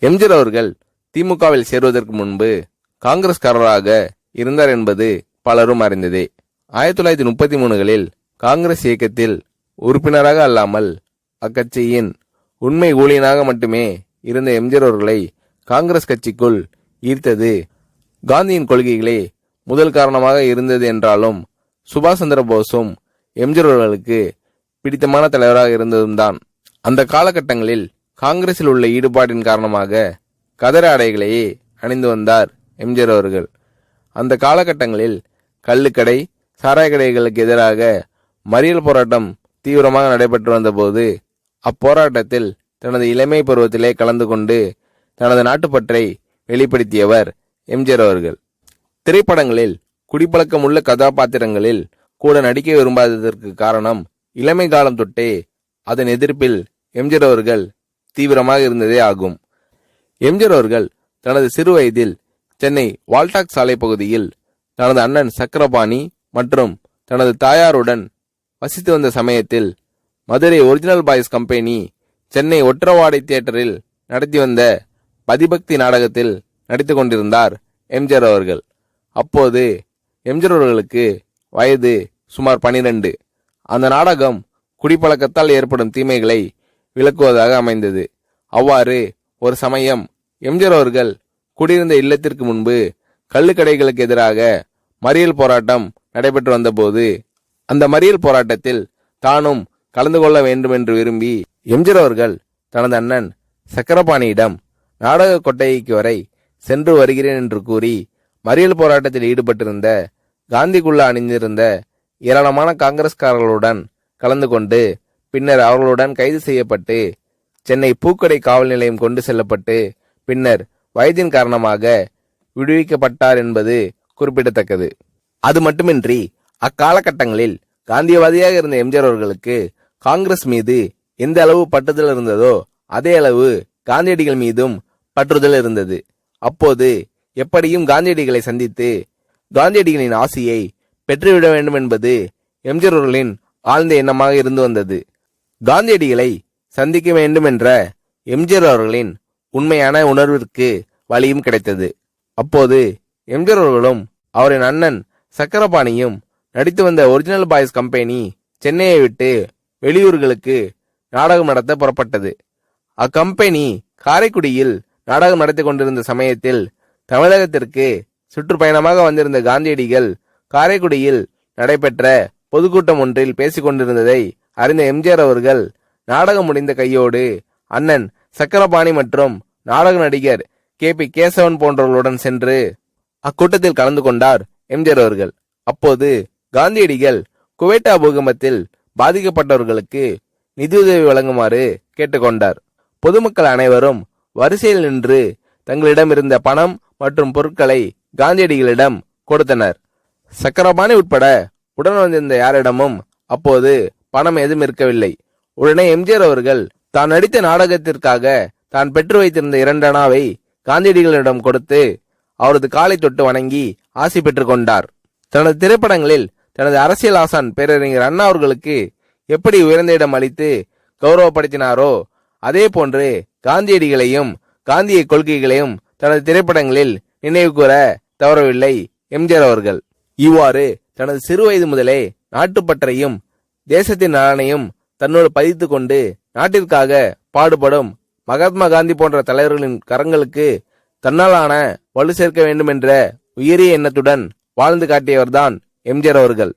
எம்ஜிஆர் அவர்கள் திமுகவில் சேருவதற்கு முன்பு காங்கிரஸ்காரராக இருந்தார் என்பது பலரும் அறிந்ததே. 1933களில் காங்கிரஸ் இயக்கத்தில் உறுப்பினராக அல்லாமல் அக்கட்சியின் உண்மை ஊழியனாக மட்டுமே இருந்த எம்ஜிஆர் அவர்களை காங்கிரஸ் கட்சிக்குள் ஈர்த்தது காந்தியின் கொள்கைகளே முதல் காரணமாக இருந்தது என்றாலும் சுபாஷ் சந்திர போஸும் எம்ஜிஆர் அவர்களுக்கு பிடித்தமான தலைவராக இருந்ததும் தான். அந்த காலகட்டங்களில் காங்கிரஸில் உள்ள ஈடுபாட்டின் காரணமாக கதர ஆடைகளையே அணிந்து வந்தார் எம்ஜிஆர் அவர்கள். அந்த காலகட்டங்களில் கள்ளுக்கடை, சாராய கடைகளுக்கு எதிராக மறியல் போராட்டம் தீவிரமாக நடைபெற்று வந்தபோது அப்போராட்டத்தில் தனது இளமை பருவத்திலே கலந்து கொண்டு தனது நாட்டுப்பற்றை வெளிப்படுத்தியவர் எம்ஜிஆர் அவர்கள். திரைப்படங்களில் குடிப்பழக்கம் உள்ள கதாபாத்திரங்களில் கூட நடிக்க விரும்பாததற்கு காரணம் இளமை காலம் தொட்டே அதன் எதிர்ப்பில் எம்ஜிஆர் அவர்கள் தீவிரமாக இருந்ததே ஆகும். எம்ஜிஆர் அவர்கள் தனது சிறு வயதில் சென்னை வால்டாக் சாலை பகுதியில் தனது அண்ணன் சக்கரபாணி மற்றும் தனது தாயாருடன் வசித்து வந்த சமயத்தில் Madurai original boys company Chennai ஒற்றவாடை தியேட்டரில் நடத்தி வந்த பதிபக்தி நாடகத்தில் நடித்து கொண்டிருந்தார் எம்ஜிஆர் அவர்கள். அப்போது எம்ஜிஆர் அவர்களுக்கு வயது சுமார் 12. அந்த நாடகம் குடிப்பழக்கத்தால் ஏற்படும் தீமைகளை விளக்குவதாக அமைந்தது. அவ்வாறு ஒரு சமயம் எம்ஜிஆர் அவர்கள் குடியிருந்த இல்லத்திற்கு முன்பு கள்ளுக்கடைகளுக்கு எதிராக மறியல் போராட்டம் நடைபெற்று வந்தபோது அந்த மறியல் போராட்டத்தில் தானும் கலந்து கொள்ள வேண்டும் என்று விரும்பி எம்ஜிஆர் அவர்கள் தனது அண்ணன் சக்கரபாணியிடம் நாடக கொட்டகைக்கு வரை சென்று வருகிறேன் என்று கூறி மறியல் போராட்டத்தில் ஈடுபட்டிருந்த காந்திக்குள்ள அணிந்திருந்த ஏராளமான காங்கிரஸ்காரர்களுடன் கலந்து கொண்டு பின்னர் அவர்களுடன் கைது செய்யப்பட்டு சென்னை பூக்கடை காவல் நிலையம் கொண்டு செல்லப்பட்டு பின்னர் வயதின் காரணமாக விடுவிக்கப்பட்டார் என்பது குறிப்பிடத்தக்கது. அது மட்டுமின்றி அக்காலகட்டங்களில் காந்தியவாதியாக இருந்த எம்ஜிஆர் அவர்களுக்கு காங்கிரஸ் மீது எந்த அளவு பற்றுதல் இருந்ததோ அதே அளவு காந்தியடிகள் மீதும் பற்றுதல் இருந்தது. அப்போது எப்படியும் காந்தியடிகளை சந்தித்து காந்தியடிகளின் ஆசியை பெற்றுவிட வேண்டும் என்பது எம்ஜிஆர் அவர்களின் ஆழ்ந்த எண்ணமாக இருந்து வந்தது. காந்தியடிகளை சந்திக்க வேண்டும் என்ற எம்ஜிஆர் அவர்களின் உண்மையான உணர்விற்கு வழியும் கிடைத்தது. அப்போது எம்ஜிஆர் அவர்களும் அவரின் அண்ணன் சக்கரபாணியும் நடித்து வந்த ஒரிஜினல் பாய்ஸ் கம்பெனி சென்னையை விட்டு வெளியூர்களுக்கு நாடகம் நடத்த புறப்பட்டது. அக்கம்பெனி காரைக்குடியில் நாடகம் நடத்தி கொண்டிருந்த சமயத்தில் தமிழகத்திற்கு சுற்றுப்பயணமாக வந்திருந்த காந்தியடிகள் காரைக்குடியில் நடைபெற்ற பொதுக்கூட்டம் ஒன்றில் பேசிக் கொண்டிருந்ததை அறிந்த எம்ஜிஆர் அவர்கள் நாடகம் முடிந்த கையோடு அண்ணன் சக்கரபாணி மற்றும் நாடக நடிகர் KP கேசவன் போன்றவர்களுடன் சென்று அக்கூட்டத்தில் கலந்து கொண்டார் எம்ஜிஆர் அவர்கள். அப்போது காந்தியடிகள் குவைட்டா பூகம்பத்தில் பாதிக்கப்பட்டவர்களுக்கு நிதியுதவி வழங்குமாறு கேட்டுக்கொண்டார். பொதுமக்கள் அனைவரும் வரிசையில் நின்று தங்களிடம் இருந்த பணம் மற்றும் பொருட்களை காந்தியடிகளிடம் கொடுத்தனர். சக்கரபாணி உட்பட உடன் வந்திருந்த யாரிடமும் அப்போது பணம் எதுவும் இருக்கவில்லை. உடனே எம்ஜிஆர் அவர்கள் தான் நடித்த நாடகத்திற்காக தான் பெற்று வைத்திருந்த 2 அணாவை காந்தியடிகளிடம் கொடுத்து அவரது காலை தொட்டு வணங்கி ஆசி பெற்றுக் கொண்டார். தனது திரைப்படங்களில் தனது அரசியல் ஆசான் பேரறிஞர் அண்ணா அவர்களுக்கு எப்படி உயர்ந்த இடம் அளித்து கௌரவப்படுத்தினாரோ அதே போன்று காந்தியடிகளையும் காந்திய கொள்கைகளையும் தனது திரைப்படங்களில் நினைவு கூற தவறவில்லை எம்ஜிஆர் அவர்கள். இவ்வாறு தனது சிறு வயது முதலே நாட்டுப்பற்றையும் தேசத்தின் நலனையும் தன்னோடு பதித்து கொண்டு நாட்டிற்காக பாடுபடும் மகாத்மா காந்தி போன்ற தலைவர்களின் கரங்களுக்கு தன்னாலான வலு சேர்க்க வேண்டும் என்ற உயரிய எண்ணத்துடன் வாழ்ந்து காட்டியவர்தான் எம்ஜிஆர் அவர்கள்.